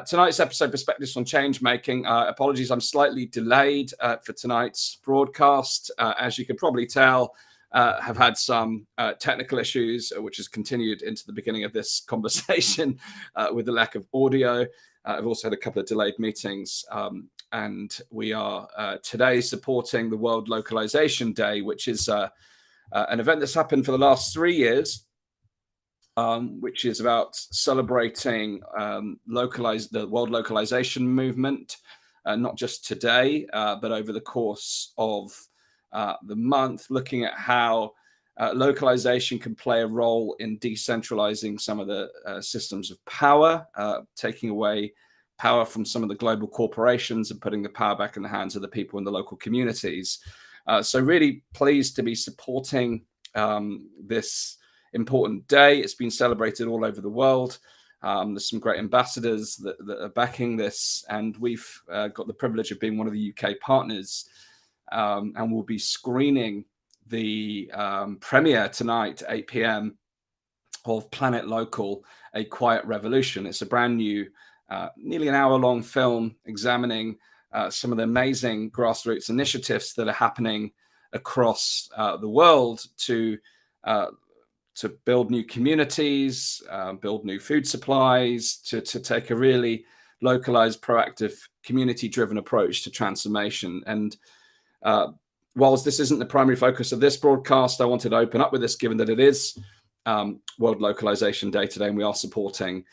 Tonight's episode, Perspectives on Changemaking. Apologies, I'm slightly delayed for tonight's broadcast. As you can probably tell, have had some technical issues, which has continued into the beginning of this conversation with the lack of audio. I've also had a couple of delayed meetings, and we are today supporting the World Localization Day, which is an event that's happened for the last 3 years. Which is about celebrating the World Localization movement, not just today, but over the course of the month, looking at how localization can play a role in decentralizing some of the systems of power, taking away power from some of the global corporations and putting the power back in the hands of the people in the local communities. So really pleased to be supporting this important day. It's been celebrated all over the world. There's some great ambassadors that are backing this, and we've got the privilege of being one of the UK partners, and we'll be screening the premiere tonight at 8 p.m. of Planet Local, A Quiet Revolution. It's a brand new, nearly an hour-long film examining some of the amazing grassroots initiatives that are happening across the world to build new communities, build new food supplies, to take a really localized, proactive, community-driven approach to transformation. And whilst this isn't the primary focus of this broadcast, I wanted to open up with this, given that it is World Localization Day today, and we are supporting.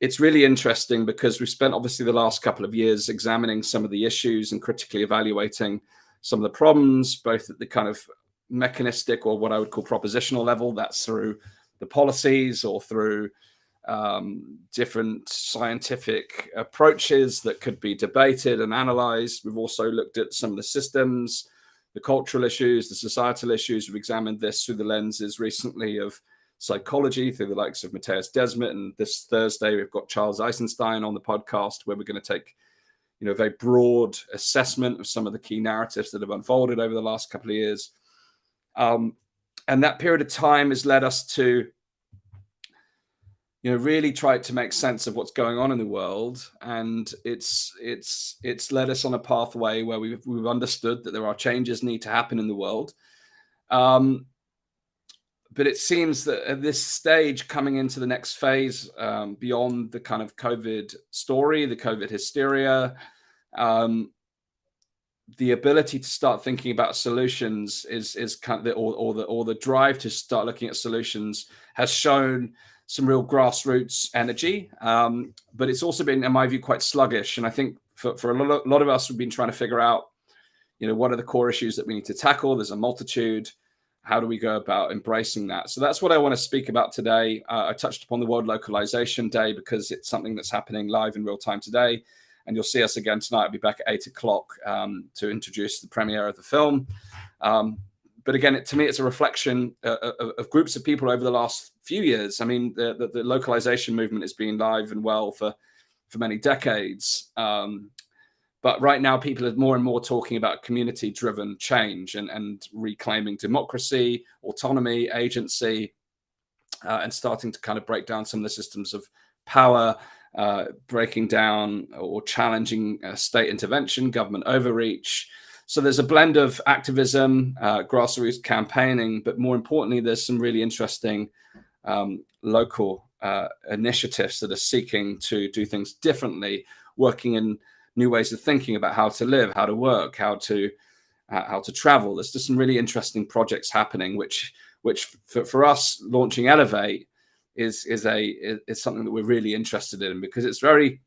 It's really interesting because we've spent obviously the last couple of years examining some of the issues and critically evaluating some of the problems, both at the kind of mechanistic or what I would call propositional level. That's through the policies or through different scientific approaches that could be debated and analyzed. We've also looked at some of the systems, the cultural issues, the societal issues. We've examined this through the lenses recently of psychology, through the likes of Matthias Desmet. And this Thursday, we've got Charles Eisenstein on the podcast, where we're going to take a very broad assessment of some of the key narratives that have unfolded over the last couple of years. And that period of time has led us to, really try to make sense of what's going on in the world. And it's led us on a pathway where we've understood that there are changes need to happen in the world. But it seems that at this stage, coming into the next phase, beyond the kind of COVID story, the COVID hysteria, the ability to start thinking about solutions is kind of the drive to start looking at solutions has shown some real grassroots energy, but it's also been, in my view, quite sluggish. And I think for a lot of us, we've been trying to figure out, what are the core issues that we need to tackle? There's a multitude. How do we go about embracing that? So that's what I want to speak about today. I touched upon the World Localization Day because it's something that's happening live in real time today. And you'll see us again tonight. I'll be back at 8 o'clock to introduce the premiere of the film. But again, to me, it's a reflection of groups of people over the last few years. I mean, the localization movement has been live and well for many decades. But right now, people are more and more talking about community-driven change and reclaiming democracy, autonomy, agency, and starting to kind of break down some of the systems of power, breaking down or challenging state intervention, government overreach. So there's a blend of activism, grassroots campaigning, but more importantly, there's some really interesting local initiatives that are seeking to do things differently, working in new ways of thinking about how to live, how to work, how to travel. There's just some really interesting projects happening, which for us launching Elevate is something that we're really interested in, because it's very,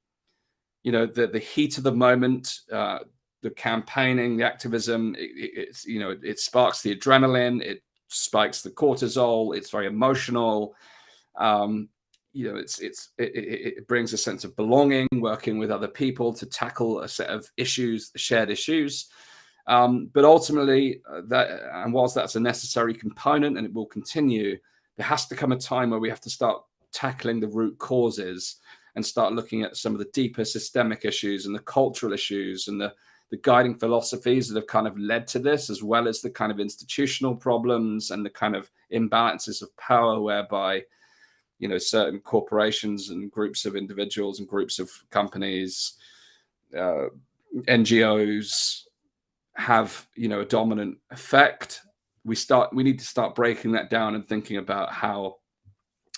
the heat of the moment, the campaigning, the activism, it sparks the adrenaline, it spikes the cortisol, it's very emotional. It brings a sense of belonging, working with other people to tackle a set of issues, shared issues. But ultimately, whilst that's a necessary component and it will continue, there has to come a time where we have to start tackling the root causes and start looking at some of the deeper systemic issues and the cultural issues and the guiding philosophies that have kind of led to this, as well as the kind of institutional problems and the kind of imbalances of power whereby certain corporations and groups of individuals and groups of companies, NGOs have, a dominant effect. We need to start breaking that down and thinking about how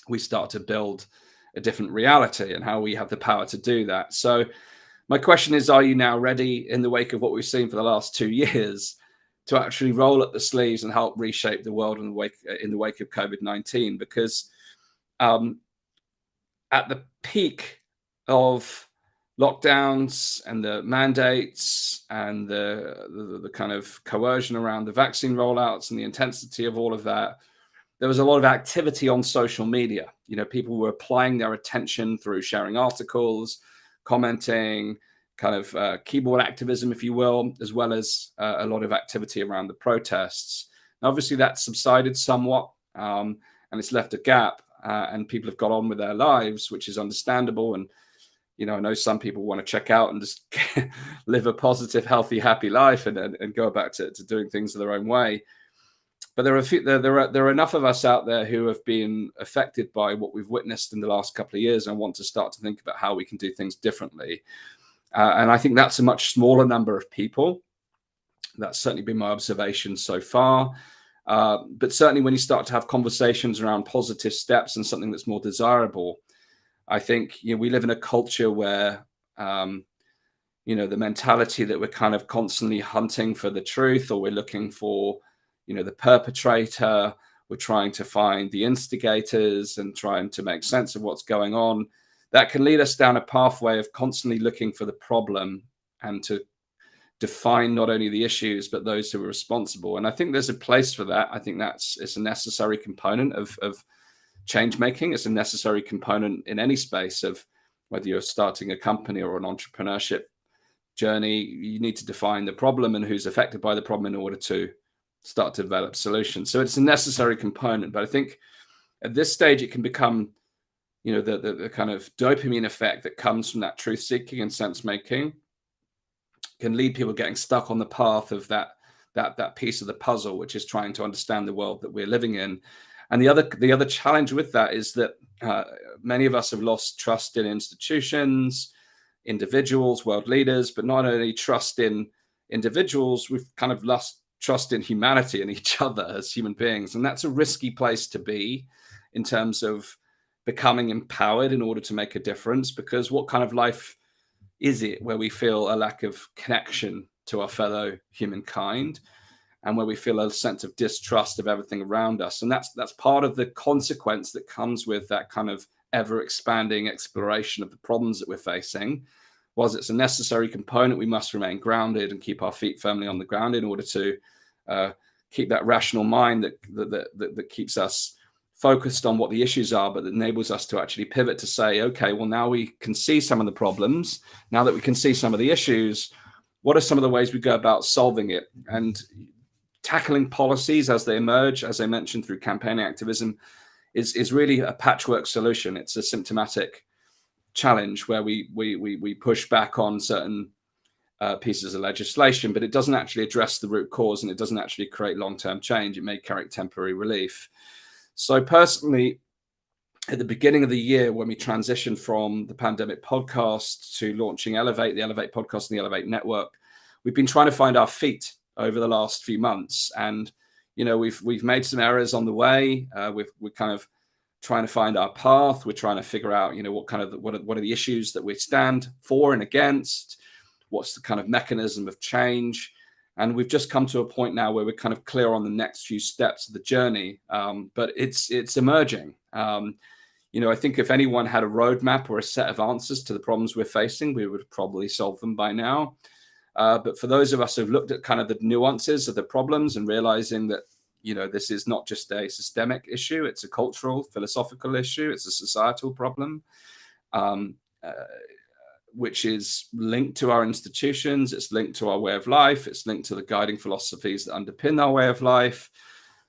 we start to build a different reality and how we have the power to do that. So my question is, are you now ready, in the wake of what we've seen for the last 2 years, to actually roll up the sleeves and help reshape the world in the wake of COVID-19? Because at the peak of lockdowns and the mandates and the kind of coercion around the vaccine rollouts and the intensity of all of that, there was a lot of activity on social media. People were applying their attention through sharing articles, commenting, kind of keyboard activism, if you will, as well as a lot of activity around the protests. Now, obviously, that subsided somewhat, and it's left a gap, and people have got on with their lives, which is understandable. And I know some people want to check out and just live a positive, healthy, happy life and go back to doing things their own way. But there are enough of us out there who have been affected by what we've witnessed in the last couple of years and want to start to think about how we can do things differently. And I think that's a much smaller number of people. That's certainly been my observation so far. But certainly when you start to have conversations around positive steps and something that's more desirable, I think we live in a culture where the mentality that we're kind of constantly hunting for the truth, or we're looking for the perpetrator, we're trying to find the instigators and trying to make sense of what's going on. That can lead us down a pathway of constantly looking for the problem and to define not only the issues, but those who are responsible. And I think there's a place for that. I think it's a necessary component of change making. It's a necessary component in any space of whether you're starting a company or an entrepreneurship journey. You need to define the problem and who's affected by the problem in order to start to develop solutions. So it's a necessary component. But I think at this stage, it can become, the kind of dopamine effect that comes from that truth seeking and sense making can lead people getting stuck on the path of that piece of the puzzle, which is trying to understand the world that we're living in. And the other challenge with that is that many of us have lost trust in institutions, individuals, world leaders, but not only trust in individuals, we've kind of lost trust in humanity and each other as human beings. And that's a risky place to be in terms of becoming empowered in order to make a difference, because what kind of life is it where we feel a lack of connection to our fellow humankind and where we feel a sense of distrust of everything around us? And that's part of the consequence that comes with that kind of ever expanding exploration of the problems that we're facing. Whilst it's a necessary component, we must remain grounded and keep our feet firmly on the ground in order to keep that rational mind that keeps us focused on what the issues are, but that enables us to actually pivot to say, okay, well, now we can see some of the problems. Now that we can see some of the issues, what are some of the ways we go about solving it? And tackling policies as they emerge, as I mentioned, through campaigning activism, is really a patchwork solution. It's a symptomatic challenge where we push back on certain pieces of legislation, but it doesn't actually address the root cause, and it doesn't actually create long-term change. It may carry temporary relief. So personally, at the beginning of the year, when we transitioned from the Pandemic podcast to launching Elevate, the Elevate podcast and the Elevate network, we've been trying to find our feet over the last few months. And, we've made some errors on the way. We're kind of trying to find our path. We're trying to figure out, what are the issues that we stand for and against? What's the kind of mechanism of change? And we've just come to a point now where we're kind of clear on the next few steps of the journey. But it's emerging. I think if anyone had a roadmap or a set of answers to the problems we're facing, we would probably solve them by now. But for those of us who've looked at kind of the nuances of the problems and realizing that, this is not just a systemic issue, it's a cultural, philosophical issue, it's a societal problem, which is linked to our institutions, it's linked to our way of life, it's linked to the guiding philosophies that underpin our way of life.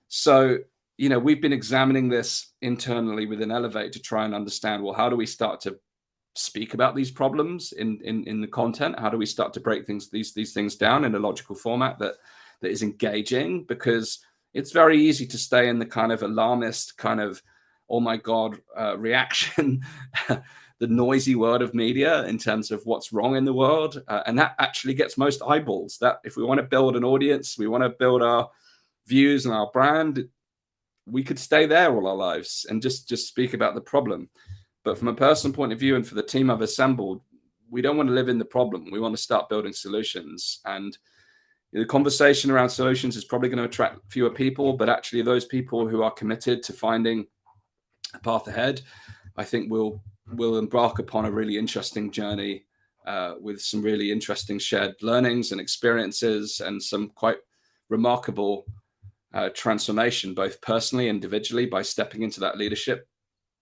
So, we've been examining this internally within Elevate to try and understand, well, how do we start to speak about these problems in the content? How do we start to break these things down in a logical format that is engaging? Because it's very easy to stay in the kind of alarmist kind of oh my God reaction, the noisy world of media in terms of what's wrong in the world. And that actually gets most eyeballs. That if we want to build an audience, we want to build our views and our brand, we could stay there all our lives and just speak about the problem. But from a personal point of view and for the team I've assembled, we don't want to live in the problem. We want to start building solutions. And the conversation around solutions is probably going to attract fewer people, but actually those people who are committed to finding a path ahead, I think will embark upon a really interesting journey with some really interesting shared learnings and experiences and some quite remarkable transformation, both personally, individually, by stepping into that leadership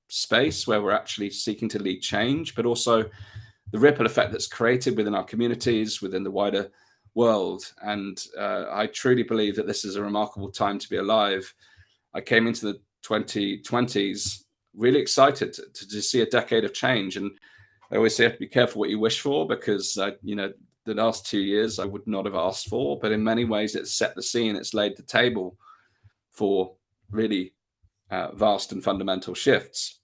space where we're actually seeking to lead change, but also the ripple effect that's created within our communities, within the wider world. And I truly believe that this is a remarkable time to be alive. I came into the 2020s really excited to see a decade of change. And I always say, have to be careful what you wish for, because, the last 2 years I would not have asked for, but in many ways it's set the scene, it's laid the table for really vast and fundamental shifts.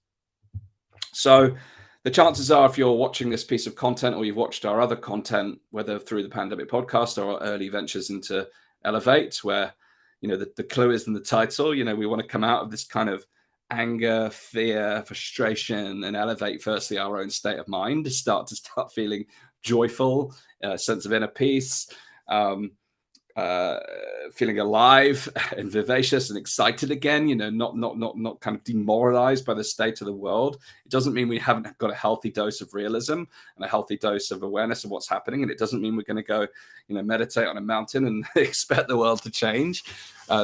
So the chances are, if you're watching this piece of content or you've watched our other content, whether through the Pandemic podcast or our early ventures into Elevate, where, the clue is in the title, we want to come out of this kind of anger, fear, frustration, and elevate firstly our own state of mind to start feeling joyful, a sense of inner peace, feeling alive and vivacious and excited again, not kind of demoralized by the state of the world. It doesn't mean we haven't got a healthy dose of realism and a healthy dose of awareness of what's happening. And it doesn't mean we're going to go, meditate on a mountain and expect the world to change.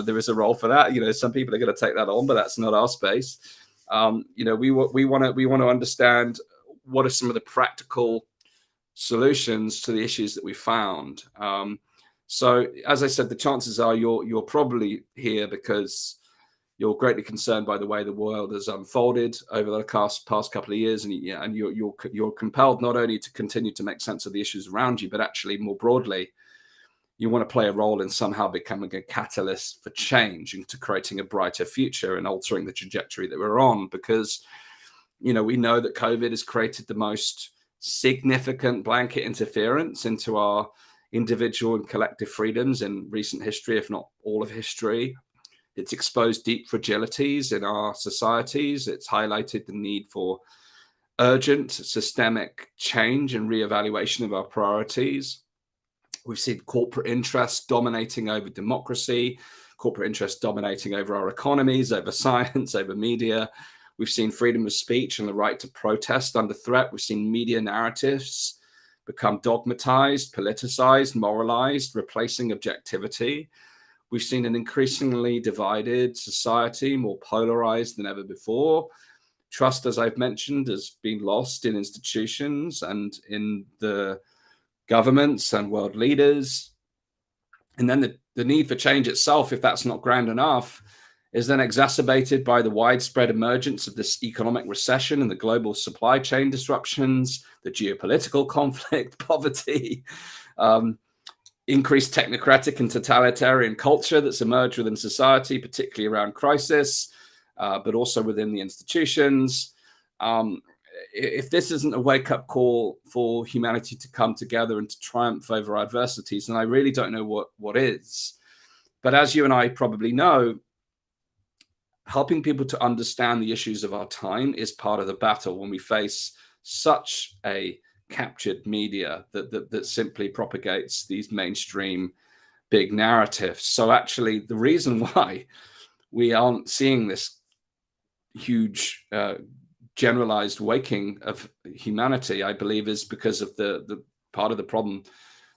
There is a role for that. Some people are going to take that on, but that's not our space. We want to understand what are some of the practical solutions to the issues that we found. So, as I said, the chances are you're probably here because you're greatly concerned by the way the world has unfolded over the past couple of years, and you're compelled not only to continue to make sense of the issues around you, but actually more broadly, you want to play a role in somehow becoming a catalyst for change and to creating a brighter future and altering the trajectory that we're on. Because, we know that COVID has created the most significant blanket interference into our individual and collective freedoms in recent history, if not all of history. It's exposed deep fragilities in our societies. It's highlighted the need for urgent systemic change and reevaluation of our priorities. We've seen corporate interests dominating over democracy, corporate interests dominating over our economies, over science, over media. We've seen freedom of speech and the right to protest under threat. We've seen media narratives become dogmatized, politicized, moralized, replacing objectivity. We've seen an increasingly divided society, more polarized than ever before. Trust, as I've mentioned, has been lost in institutions and in the governments and world leaders. And then the need for change itself, if that's not grand enough, is then exacerbated by the widespread emergence of this economic recession and the global supply chain disruptions, the geopolitical conflict, poverty, increased technocratic and totalitarian culture that's emerged within society, particularly around crisis, but also within the institutions. If this isn't a wake-up call for humanity to come together and to triumph over adversities, then I really don't know what is. But as you and I probably know, helping people to understand the issues of our time is part of the battle when we face such a captured media that simply propagates these mainstream big narratives. So actually, the reason why we aren't seeing this huge generalized waking of humanity, I believe, is because of the part of the problem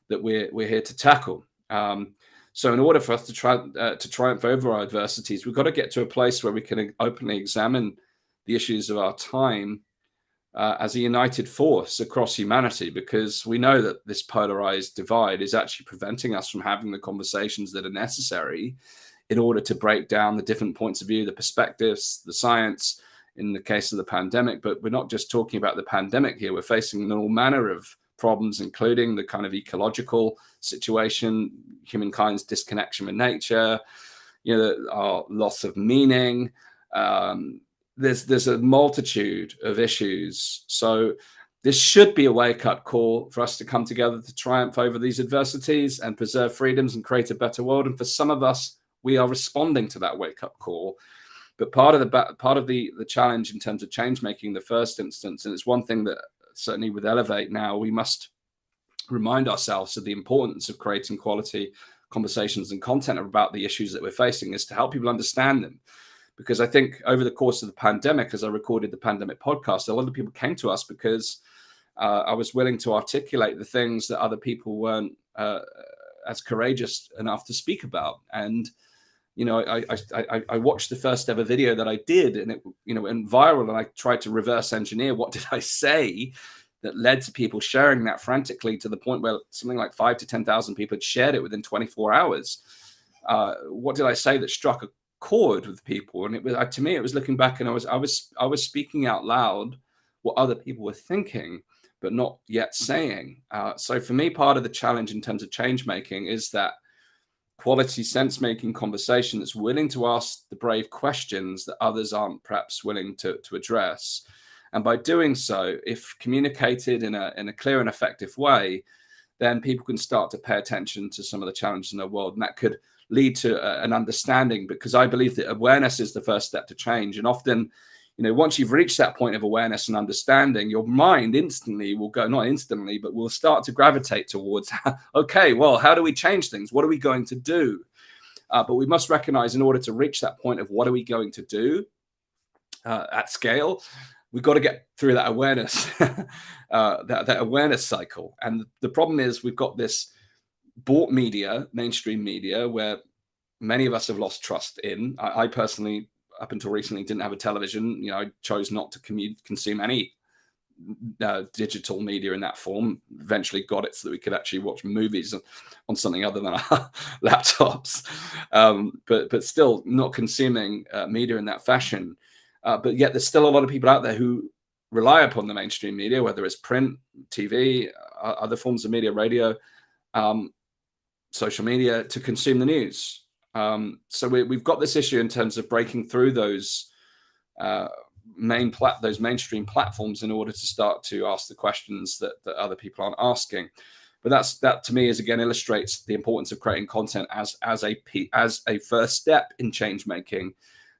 that we're here to tackle. So in order for us to triumph over our adversities, we've got to get to a place where we can openly examine the issues of our time as a united force across humanity, because we know that this polarized divide is actually preventing us from having the conversations that are necessary in order to break down the different points of view, the perspectives, the science in the case of the pandemic. But we're not just talking about the pandemic here. We're facing all manner of problems, including the kind of ecological situation, humankind's disconnection with nature, our loss of meaning, there's a multitude of issues. So this should be a wake-up call for us to come together to triumph over these adversities and preserve freedoms and create a better world. And for some of us, we are responding to that wake-up call. But part of the challenge in terms of change making in the first instance, and it's one thing that certainly with Elevate now, we must remind ourselves of the importance of creating quality conversations and content about the issues that we're facing, is to help people understand them. Because I think over the course of the pandemic, as I recorded the pandemic podcast, a lot of people came to us because I was willing to articulate the things that other people weren't as courageous enough to speak about. And I watched the first ever video that I did, and it went viral, and I tried to reverse engineer what did I say that led to people sharing that frantically, to the point where something like 5,000 to 10,000 people had shared it within 24 hours. What did I say that struck a chord with people? And it was, to me, it was looking back, and I was speaking out loud what other people were thinking, but not yet saying. So for me, part of the challenge in terms of change making is that quality sense making conversation that's willing to ask the brave questions that others aren't perhaps willing to address. And by doing so, if communicated in a clear and effective way, then people can start to pay attention to some of the challenges in their world. And that could lead to an understanding, because I believe that awareness is the first step to change. And often, once you've reached that point of awareness and understanding, your mind instantly will go, not instantly, but will start to gravitate towards, okay, well, how do we change things? What are we going to do? But we must recognize, in order to reach that point of what are we going to do at scale, we've got to get through that awareness, that awareness cycle. And the problem is, we've got this bought media, mainstream media, where many of us have lost trust in. I personally, up until recently, didn't have a television. I chose not to consume any digital media in that form. Eventually got it so that we could actually watch movies on something other than our laptops. But still not consuming media in that fashion. But yet there's still a lot of people out there who rely upon the mainstream media, whether it's print, TV, other forms of media, radio, social media, to consume the news. So we've got this issue in terms of breaking through those mainstream platforms in order to start to ask the questions that other people aren't asking. But that to me is, again, illustrates the importance of creating content as a first step in change making,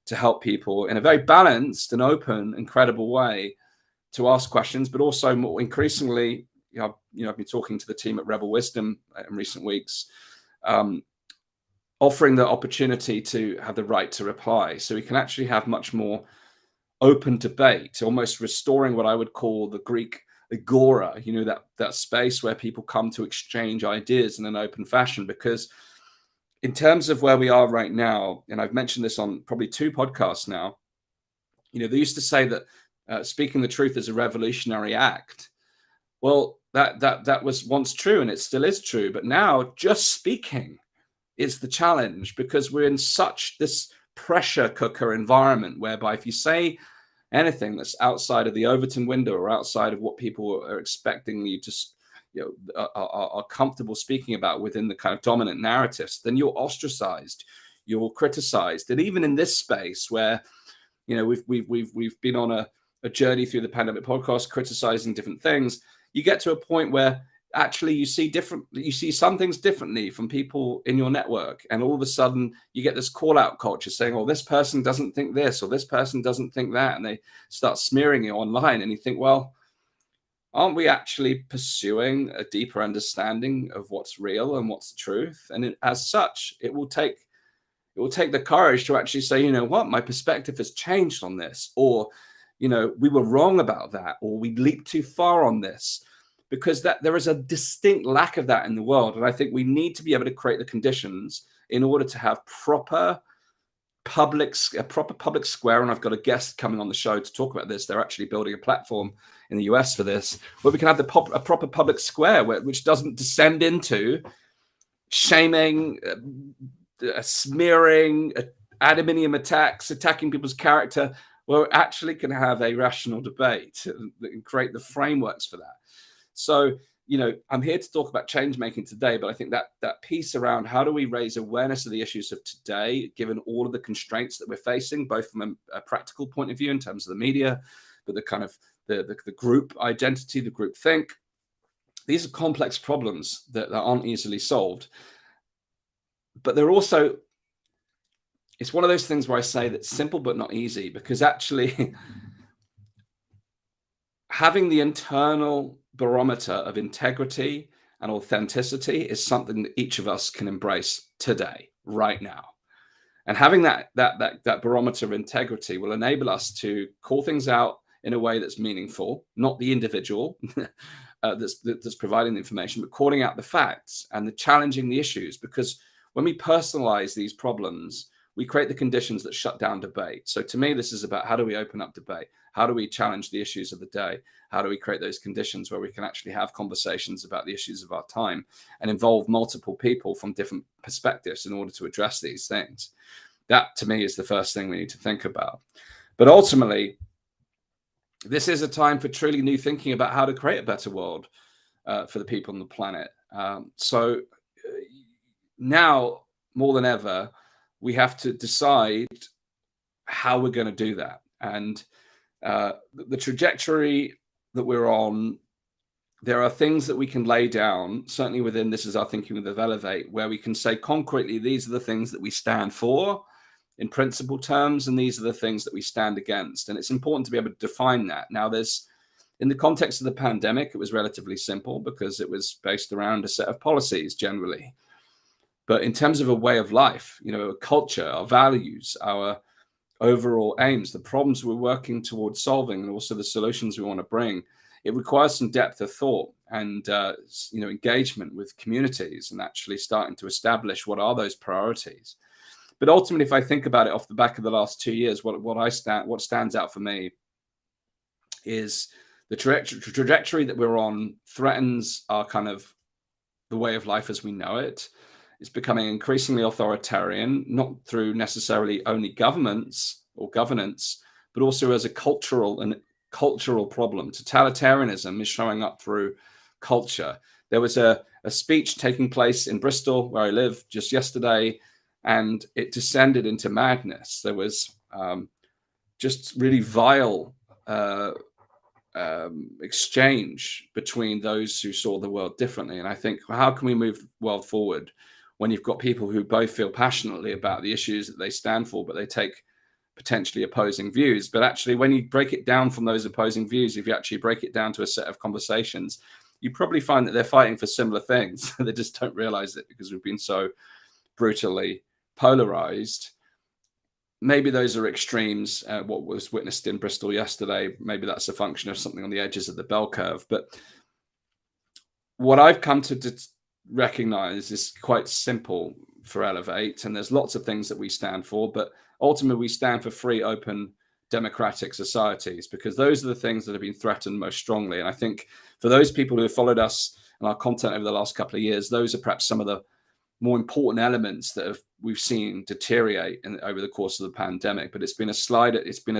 to help people in a very balanced and open and credible way to ask questions, but also more increasingly, I've been talking to the team at Rebel Wisdom in recent weeks, offering the opportunity to have the right to reply, so we can actually have much more open debate, almost restoring what I would call the Greek agora, that space where people come to exchange ideas in an open fashion. Because in terms of where we are right now, and I've mentioned this on probably 2 podcasts now, they used to say that speaking the truth is a revolutionary act. Well, that was once true, and it still is true. But now just speaking is the challenge, because we're in such this pressure cooker environment, whereby if you say anything that's outside of the Overton window or outside of what people are expecting you to are comfortable speaking about within the kind of dominant narratives, then you're ostracized, you're criticized. And even in this space where we've been on a journey through the pandemic podcast, criticizing different things, you get to a point where actually you see some things differently from people in your network, and all of a sudden you get this call out culture saying, oh, this person doesn't think this, or this person doesn't think that, and they start smearing you online. And you think, well, aren't we actually pursuing a deeper understanding of what's real and what's the truth? And as such, it will take the courage to actually say, what, my perspective has changed on this, or we were wrong about that, or we leaped too far on this. Because there is a distinct lack of that in the world. And I think we need to be able to create the conditions in order to have a proper public square. And I've got a guest coming on the show to talk about this. They're actually building a platform in the US for this, where we can have a proper public square which doesn't descend into shaming, smearing, ad hominem attacks, attacking people's character, where we actually can have a rational debate and create the frameworks for that. So I'm here to talk about change making today, but I think that piece around how do we raise awareness of the issues of today, given all of the constraints that we're facing, both from a practical point of view in terms of the media, but the kind of the group identity, the group think. These are complex problems that aren't easily solved. But they're also, it's one of those things where I say that's simple but not easy, because actually having the internal barometer of integrity and authenticity is something that each of us can embrace today, right now. And having that barometer of integrity will enable us to call things out in a way that's meaningful, not the individual that's providing the information, but calling out the facts and challenging the issues. Because when we personalize these problems, we create the conditions that shut down debate. So to me, this is about how do we open up debate? How do we challenge the issues of the day? How do we create those conditions where we can actually have conversations about the issues of our time and involve multiple people from different perspectives in order to address these things? That, to me, is the first thing we need to think about. But ultimately, this is a time for truly new thinking about how to create a better world for the people on the planet. So now, more than ever, we have to decide how we're going to do that. And the trajectory that we're on, there are things that we can lay down, certainly within This Is Our Thinking with Elevate, where we can say concretely, these are the things that we stand for in principle terms, and these are the things that we stand against. And it's important to be able to define that. Now, in the context of the pandemic, it was relatively simple because it was based around a set of policies generally. But in terms of a way of life, a culture, our values, our overall aims, the problems we're working towards solving, and also the solutions we want to bring, it requires some depth of thought and engagement with communities and actually starting to establish what are those priorities. But ultimately, if I think about it off the back of the last 2 years, what stands out for me is the trajectory that we're on threatens our kind of the way of life as we know it. It's becoming increasingly authoritarian, not through necessarily only governments or governance, but also as a cultural problem. Totalitarianism is showing up through culture. There was a speech taking place in Bristol, where I live, just yesterday, and it descended into madness. There was just really vile exchange between those who saw the world differently. And I think, how can we move the world forward when you've got people who both feel passionately about the issues that they stand for, but they take potentially opposing views? But actually, when you break it down from those opposing views, if you actually break it down to a set of conversations, you probably find that they're fighting for similar things. They just don't realize it because we've been so brutally polarized. Maybe those are extremes. What was witnessed in Bristol yesterday, maybe that's a function of something on the edges of the bell curve. But what I've come to recognize is quite simple for Elevate, and there's lots of things that we stand for, but ultimately we stand for free, open, democratic societies, because those are the things that have been threatened most strongly. And I think for those people who have followed us and our content over the last couple of years, those are perhaps some of the more important elements that we've seen deteriorate over the course of the pandemic. But it's been a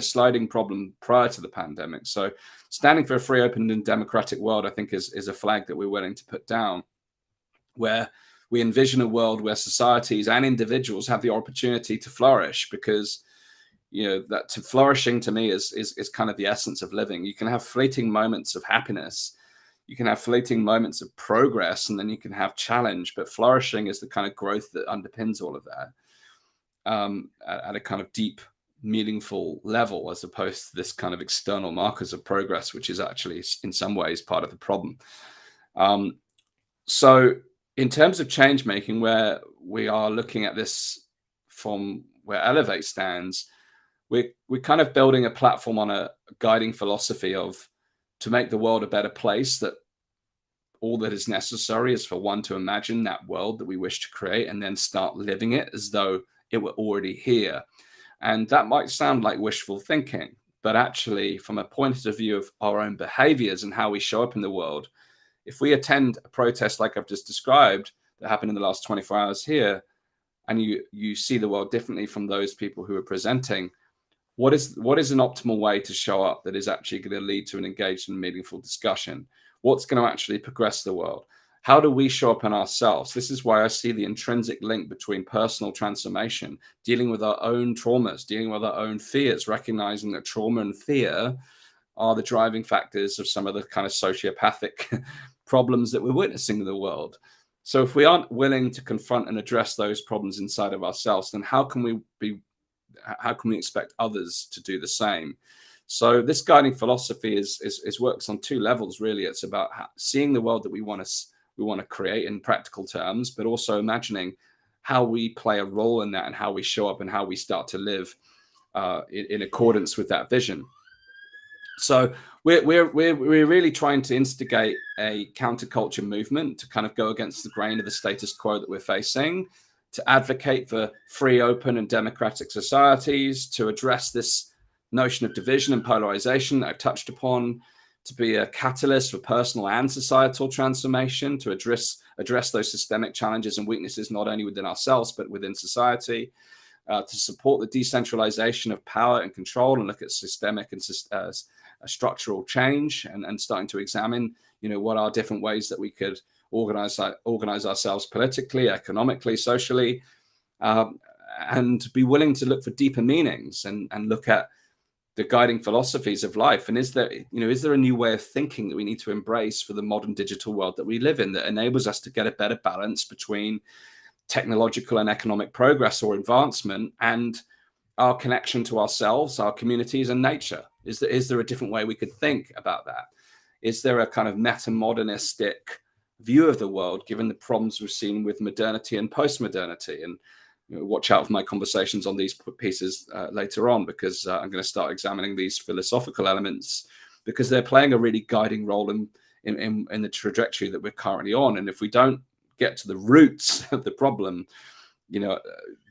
sliding problem prior to the pandemic. So standing for a free, open, and democratic world, I think, is a flag that we're willing to put down, where we envision a world where societies and individuals have the opportunity to flourish, because that flourishing to me is kind of the essence of living. You can have fleeting moments of happiness, you can have fleeting moments of progress, and then you can have challenge. But flourishing is the kind of growth that underpins all of that at a kind of deep, meaningful level, as opposed to this kind of external markers of progress, which is actually in some ways part of the problem. So in terms of change making, where we are looking at this from where Elevate stands, we're kind of building a platform on a guiding philosophy to make the world a better place, that all that is necessary is for one to imagine that world that we wish to create and then start living it as though it were already here. And that might sound like wishful thinking, but actually, from a point of view of our own behaviors and how we show up in the world, if we attend a protest like I've just described that happened in the last 24 hours here, and you see the world differently from those people who are presenting, what is an optimal way to show up that is actually going to lead to an engaged and meaningful discussion? What's going to actually progress the world? How do we show up in ourselves? This is why I see the intrinsic link between personal transformation, dealing with our own traumas, dealing with our own fears, recognizing that trauma and fear are the driving factors of some of the kind of sociopathic problems that we're witnessing in the world. So if we aren't willing to confront and address those problems inside of ourselves, then how can we expect others to do the same? So this guiding philosophy is works on two levels, really. It's about seeing the world that we want to create in practical terms, but also imagining how we play a role in that and how we show up and how we start to live in accordance with that vision. So we're really trying to instigate a counterculture movement to kind of go against the grain of the status quo that we're facing, to advocate for free, open, and democratic societies, to address this notion of division and polarization that I've touched upon, to be a catalyst for personal and societal transformation, to address those systemic challenges and weaknesses not only within ourselves but within society, to support the decentralization of power and control, and look at systemic and structural change, and starting to examine, what are different ways that we could organize ourselves politically, economically, socially, and be willing to look for deeper meanings and look at the guiding philosophies of life. And is there a new way of thinking that we need to embrace for the modern digital world that we live in that enables us to get a better balance between technological and economic progress or advancement and our connection to ourselves, our communities, and nature? Is there a different way we could think about that? Is there a kind of meta-modernistic view of the world, given the problems we've seen with modernity and post-modernity? And watch out for my conversations on these pieces later on, because I'm going to start examining these philosophical elements, because they're playing a really guiding role in the trajectory that we're currently on. And if we don't get to the roots of the problem,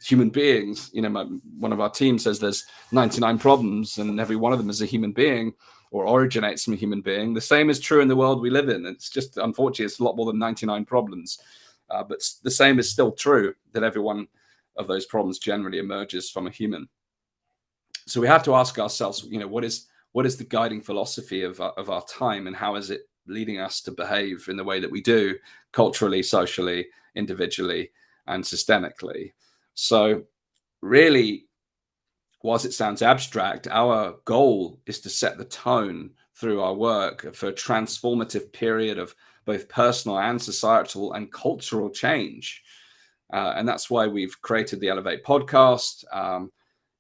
human beings, one of our teams says there's 99 problems and every one of them is a human being or originates from a human being. The same is true in the world we live in. It's just, unfortunately, it's a lot more than 99 problems. But the same is still true, that every one of those problems generally emerges from a human. So we have to ask ourselves, what is the guiding philosophy of our time, and how is it leading us to behave in the way that we do, culturally, socially, individually, and systemically? So really, whilst it sounds abstract, our goal is to set the tone through our work for a transformative period of both personal and societal and cultural change. And that's why we've created the Elevate podcast.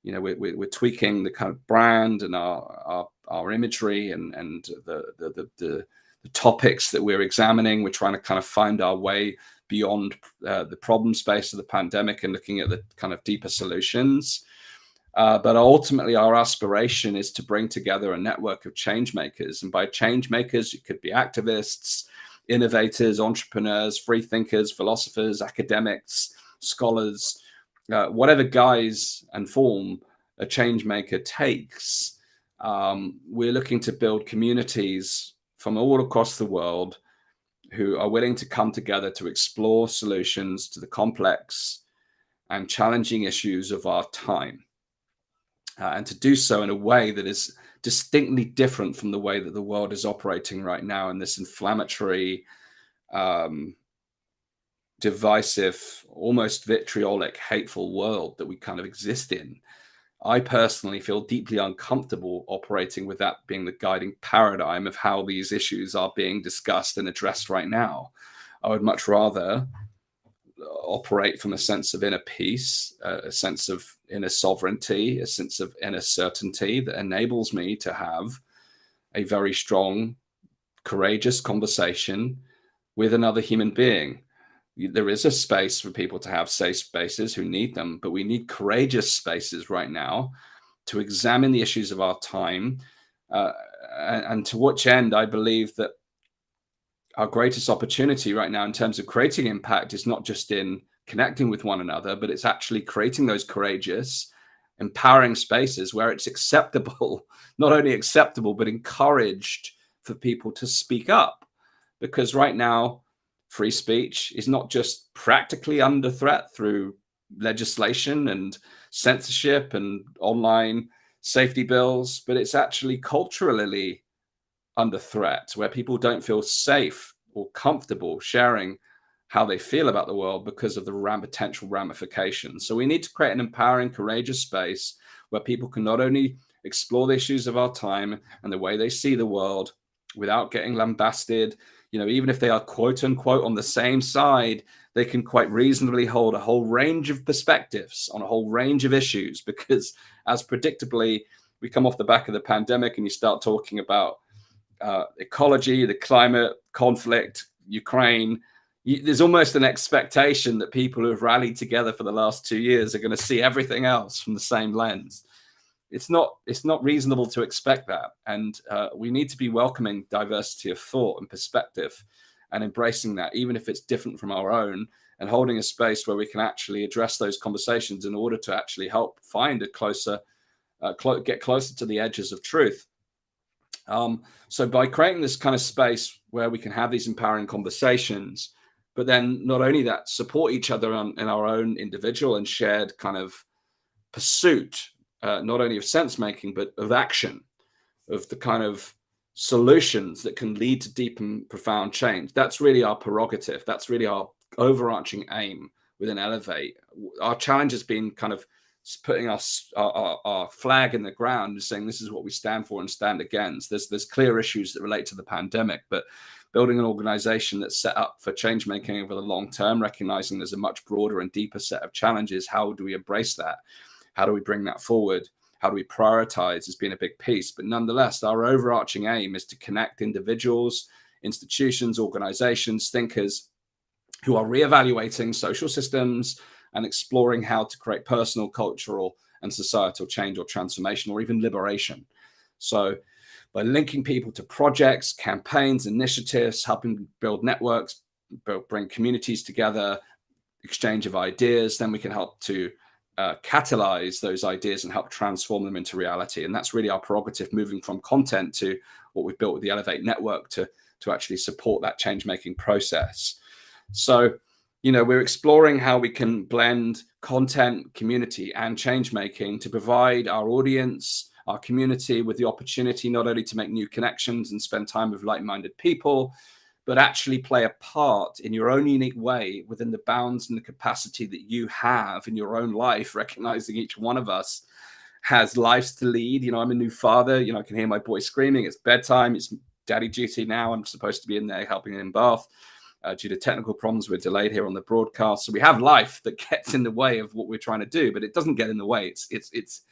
We're tweaking the kind of brand and our imagery and the topics that we're examining. We're trying to kind of find our way beyond the problem space of the pandemic and looking at the kind of deeper solutions. But ultimately, our aspiration is to bring together a network of change makers. And by change makers, it could be activists, innovators, entrepreneurs, free thinkers, philosophers, academics, scholars, whatever guise and form a change maker takes. We're looking to build communities from all across the world who are willing to come together to explore solutions to the complex and challenging issues of our time. And to do so in a way that is distinctly different from the way that the world is operating right now in this inflammatory, divisive, almost vitriolic, hateful world that we kind of exist in. I personally feel deeply uncomfortable operating with that being the guiding paradigm of how these issues are being discussed and addressed right now. I would much rather operate from a sense of inner peace, a sense of inner sovereignty, a sense of inner certainty that enables me to have a very strong, courageous conversation with another human being. There is a space for people to have safe spaces who need them, but we need courageous spaces right now to examine the issues of our time, and to which end I believe that our greatest opportunity right now in terms of creating impact is not just in connecting with one another, but it's actually creating those courageous, empowering spaces where it's acceptable, not only acceptable, but encouraged for people to speak up. Because right now, free speech is not just practically under threat through legislation and censorship and online safety bills, but it's actually culturally under threat, where people don't feel safe or comfortable sharing how they feel about the world because of the potential ramifications. So we need to create an empowering, courageous space where people can not only explore the issues of our time and the way they see the world without getting lambasted, even if they are quote unquote on the same side, they can quite reasonably hold a whole range of perspectives on a whole range of issues, because as predictably, we come off the back of the pandemic and you start talking about ecology, the climate, conflict, Ukraine. There's almost an expectation that people who have rallied together for the last 2 years are going to see everything else from the same lens. It's not reasonable to expect that. And we need to be welcoming diversity of thought and perspective and embracing that, even if it's different from our own, and holding a space where we can actually address those conversations in order to actually help find get closer to the edges of truth. So by creating this kind of space where we can have these empowering conversations, but then not only that, support each other in our own individual and shared kind of pursuit, not only of sense making, but of action, of the kind of solutions that can lead to deep and profound change. That's really our prerogative. That's really our overarching aim within Elevate. Our challenge has been kind of putting our flag in the ground and saying this is what we stand for and stand against. There's clear issues that relate to the pandemic, but building an organization that's set up for change making over the long term, recognizing there's a much broader and deeper set of challenges. How do we embrace that? How do we bring that forward? How do we prioritize has been a big piece. But nonetheless, our overarching aim is to connect individuals, institutions, organizations, thinkers who are reevaluating social systems and exploring how to create personal, cultural, and societal change or transformation, or even liberation. So by linking people to projects, campaigns, initiatives, helping build networks, bring communities together, exchange of ideas, then we can help to catalyze those ideas and help transform them into reality. And that's really our prerogative, moving from content to what we've built with the Elevate Network to actually support that change-making process. So, we're exploring how we can blend content, community, and change-making to provide our audience, our community, with the opportunity not only to make new connections and spend time with like-minded people, but actually play a part in your own unique way within the bounds and the capacity that you have in your own life, recognizing each one of us has lives to lead. I'm a new father. I can hear my boy screaming. It's bedtime. It's daddy duty now. I'm supposed to be in there helping him bath. Due to technical problems, we're delayed here on the broadcast. So we have life that gets in the way of what we're trying to do, but it doesn't get in the way. It's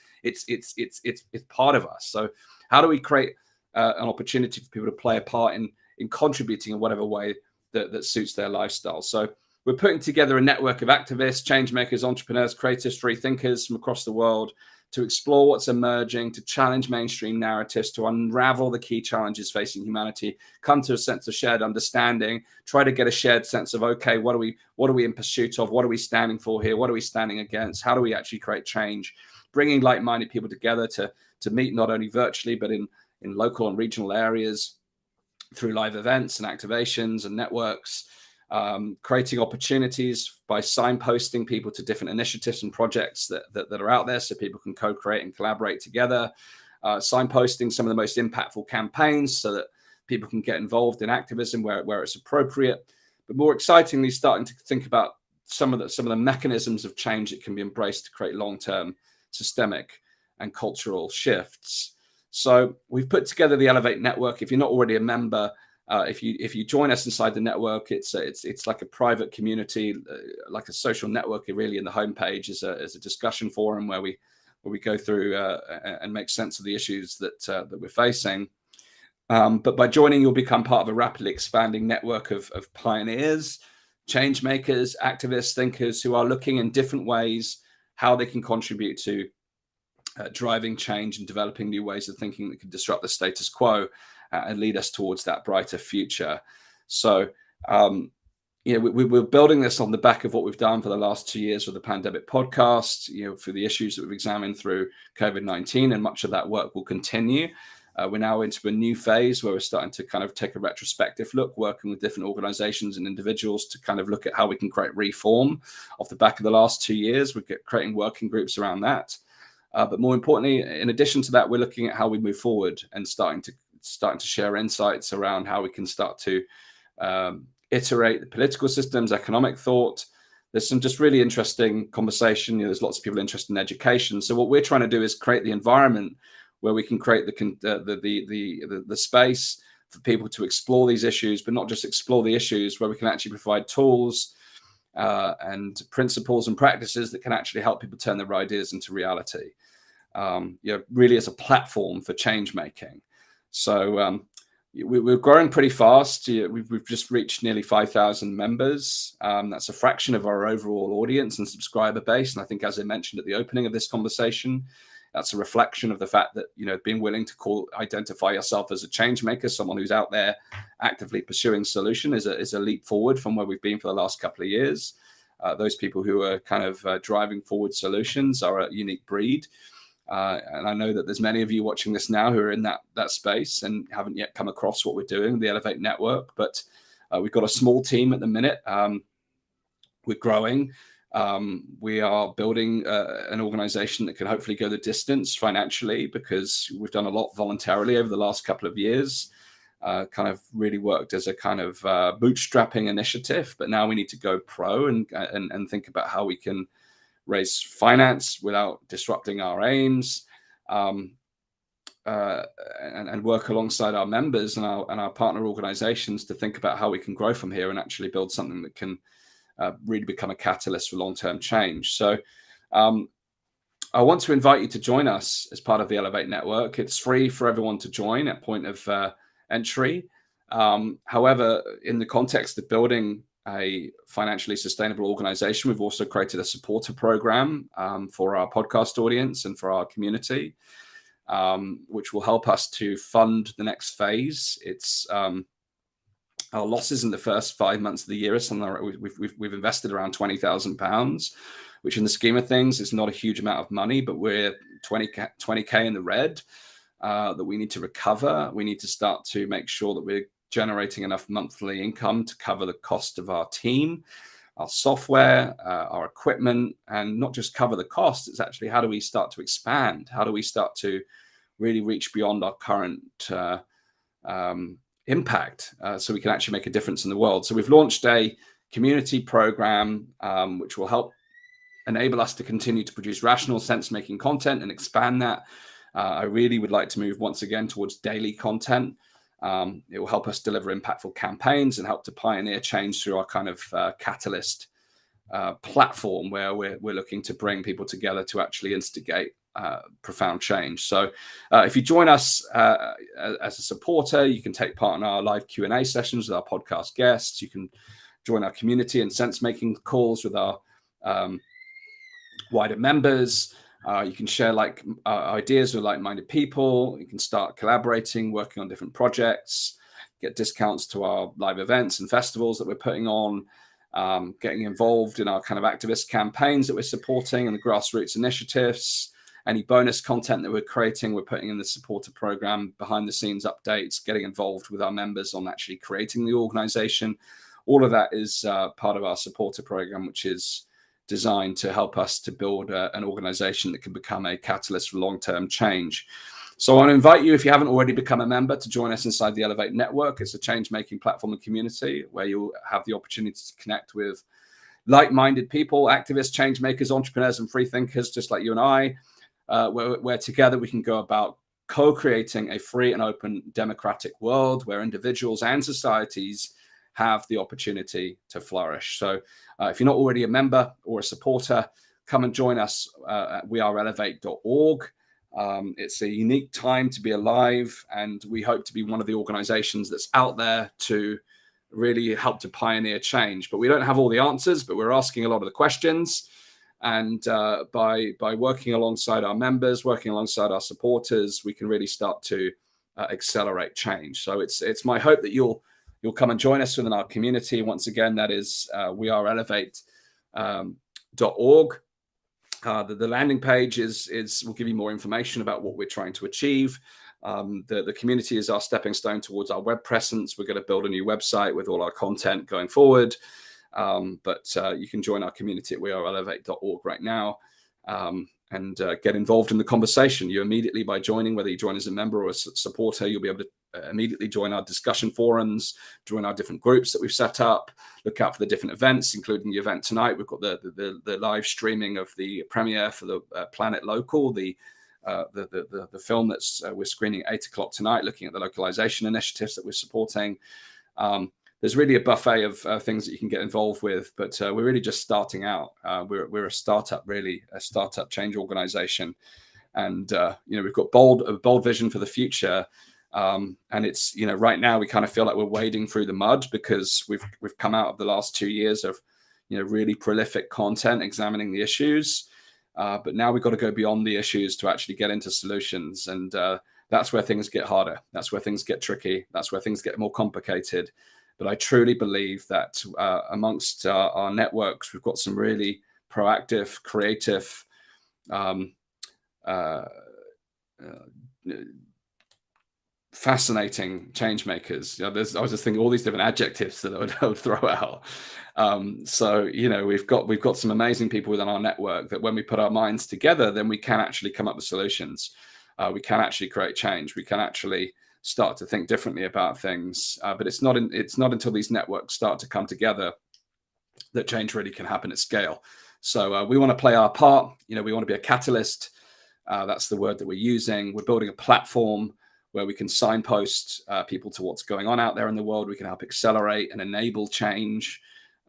part of us. So how do we create an opportunity for people to play a part in contributing in whatever way that suits their lifestyle? So we're putting together a network of activists, change makers, entrepreneurs, creatives, free thinkers from across the world to explore what's emerging, to challenge mainstream narratives, to unravel the key challenges facing humanity, come to a sense of shared understanding, try to get a shared sense of, okay, what are we in pursuit of? What are we standing for here? What are we standing against? How do we actually create change? Bringing like-minded people together to meet not only virtually, but in local and regional areas through live events and activations and networks, creating opportunities by signposting people to different initiatives and projects that are out there so people can co-create and collaborate together, signposting some of the most impactful campaigns so that people can get involved in activism where it's appropriate, but more excitingly, starting to think about some of the mechanisms of change that can be embraced to create long-term systemic and cultural shifts. So we've put together the Elevate Network. If you're not already a member, if you join us inside the network, it's like a private community, like a social network. Really, in the homepage is a discussion forum where we go through and make sense of the issues that we're facing. But by joining, you'll become part of a rapidly expanding network of pioneers, change makers, activists, thinkers who are looking in different ways how they can contribute to driving change and developing new ways of thinking that can disrupt the status quo and lead us towards that brighter future. So, we're building this on the back of what we've done for the last 2 years with the Pandemic podcast, for the issues that we've examined through COVID-19, and much of that work will continue. We're now into a new phase where we're starting to kind of take a retrospective look, working with different organizations and individuals to kind of look at how we can create reform off the back of the last 2 years. We're creating working groups around that. But more importantly, in addition to that, we're looking at how we move forward and starting to starting to share insights around how we can start to iterate the political systems, economic thought. There's some just really interesting conversation. There's lots of people interested in education. So what we're trying to do is create the environment where we can create the space for people to explore these issues, but not just explore the issues, where we can actually provide tools and principles and practices that can actually help people turn their ideas into reality. Really as a platform for change making. So we're growing pretty fast. We've just reached nearly 5,000 members. That's a fraction of our overall audience and subscriber base. And I think, as I mentioned at the opening of this conversation, that's a reflection of the fact that, being willing to identify yourself as a change maker, someone who's out there actively pursuing solution, is a leap forward from where we've been for the last couple of years. Those people who are kind of driving forward solutions are a unique breed. And I know that there's many of you watching this now who are in that space and haven't yet come across what we're doing, the Elevate Network. But we've got a small team at the minute. We're growing. We are building an organization that can hopefully go the distance financially, because we've done a lot voluntarily over the last couple of years. Kind of really worked as a kind of bootstrapping initiative, but now we need to go pro and think about how we can raise finance without disrupting our aims, and work alongside our members and our partner organizations to think about how we can grow from here and actually build something that can really become a catalyst for long-term change. So I want to invite you to join us as part of the Elevate Network. It's free for everyone to join at point of entry. However, in the context of building a financially sustainable organization, we've also created a supporter program for our podcast audience and for our community, which will help us to fund the next phase. It's our losses in the first 5 months of the year. We've invested around £20,000, which in the scheme of things is not a huge amount of money, but we're 20K in the red that we need to recover. We need to start to make sure that we're generating enough monthly income to cover the cost of our team, our software, our equipment, and not just cover the cost. It's actually, how do we start to expand? How do we start to really reach beyond our current impact, so we can actually make a difference in the world? So we've launched a community program which will help enable us to continue to produce rational, sense-making content and expand that. I really would like to move once again towards daily content. It will help us deliver impactful campaigns and help to pioneer change through our kind of catalyst platform, where we're looking to bring people together to actually instigate profound change. So if you join us as a supporter, you can take part in our live Q&A sessions with our podcast guests. You can join our community and sense-making calls with our wider members. You can share ideas with like-minded people. You can start collaborating, working on different projects, get discounts to our live events and festivals that we're putting on, getting involved in our kind of activist campaigns that we're supporting and the grassroots initiatives. Any bonus content that we're creating, we're putting in the supporter program, behind the scenes updates, getting involved with our members on actually creating the organization. All of that is part of our supporter program, which is designed to help us to build an organization that can become a catalyst for long-term change. So I want to invite you, if you haven't already become a member, to join us inside the Elevate Network. It's a change-making platform and community where you'll have the opportunity to connect with like-minded people, activists, change makers, entrepreneurs, and free thinkers, just like you and I, where together we can go about co-creating a free and open democratic world where individuals and societies have the opportunity to flourish. So if you're not already a member or a supporter, come and join us at weareelevate.org. It's a unique time to be alive, and we hope to be one of the organizations that's out there to really help to pioneer change. But we don't have all the answers, but we're asking a lot of the questions. And by working alongside our members, working alongside our supporters, we can really start to accelerate change. So it's my hope that you'll come and join us within our community. Once again, that is weareelevate.org. The landing page will give you more information about what we're trying to achieve. The community is our stepping stone towards our web presence. We're going to build a new website with all our content going forward. But you can join our community at weareelevate.org right now. get involved in the conversation. You immediately, by joining, whether you join as a member or a supporter, you'll be able to immediately join our discussion forums, join our different groups that we've set up, look out for the different events, including the event tonight. We've got the live streaming of the premiere for the Planet Local, the film that's we're screening at 8 o'clock tonight, looking at the localization initiatives that we're supporting. There's really a buffet of things that you can get involved with, but we're really just starting out. We're a startup, really, a startup change organization, and we've got a bold vision for the future. And it's right now we kind of feel like we're wading through the mud because we've come out of the last 2 years of really prolific content examining the issues, but now we've got to go beyond the issues to actually get into solutions, and that's where things get harder. That's where things get tricky. That's where things get more complicated. But I truly believe that amongst our networks, we've got some really proactive, creative, fascinating change makers. I was just thinking all these different adjectives that I would throw out. So we've got some amazing people within our network that when we put our minds together, then we can actually come up with solutions. We can actually create change. We can actually start to think differently about things, but it's not until these networks start to come together that change really can happen at scale. So we want to play our part. We want to be a catalyst. That's the word that we're using. We're building a platform where we can signpost people to what's going on out there in the world. We can help accelerate and enable change,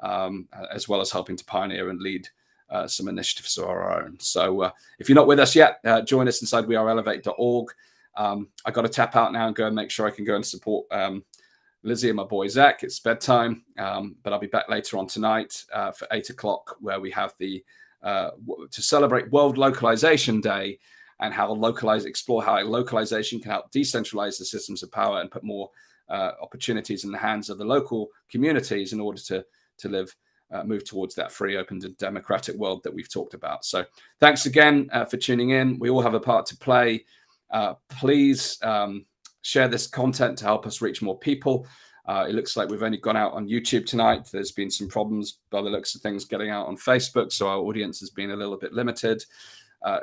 as well as helping to pioneer and lead some initiatives of our own. So if you're not with us yet, join us inside weareelevate.org. I got to tap out now and go and make sure I can go and support Lizzie and my boy Zach. It's bedtime, but I'll be back later on tonight for 8 o'clock, where we have to celebrate World Localization Day and explore how localization can help decentralize the systems of power and put more opportunities in the hands of the local communities in order to move towards that free, open, and democratic world that we've talked about. So thanks again for tuning in. We all have a part to play. Please share this content to help us reach more people. It looks like we've only gone out on YouTube tonight. There's been some problems by the looks of things getting out on Facebook, so our audience has been a little bit limited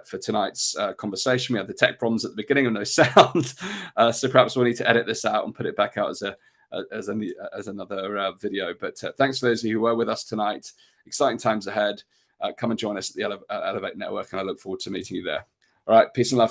for tonight's conversation. We had the tech problems at the beginning of no sound, so perhaps we'll need to edit this out and put it back out as another video. But thanks for those of you who were with us tonight. Exciting times ahead. Come and join us at the Elevate Network, and I look forward to meeting you there. All right, peace and love.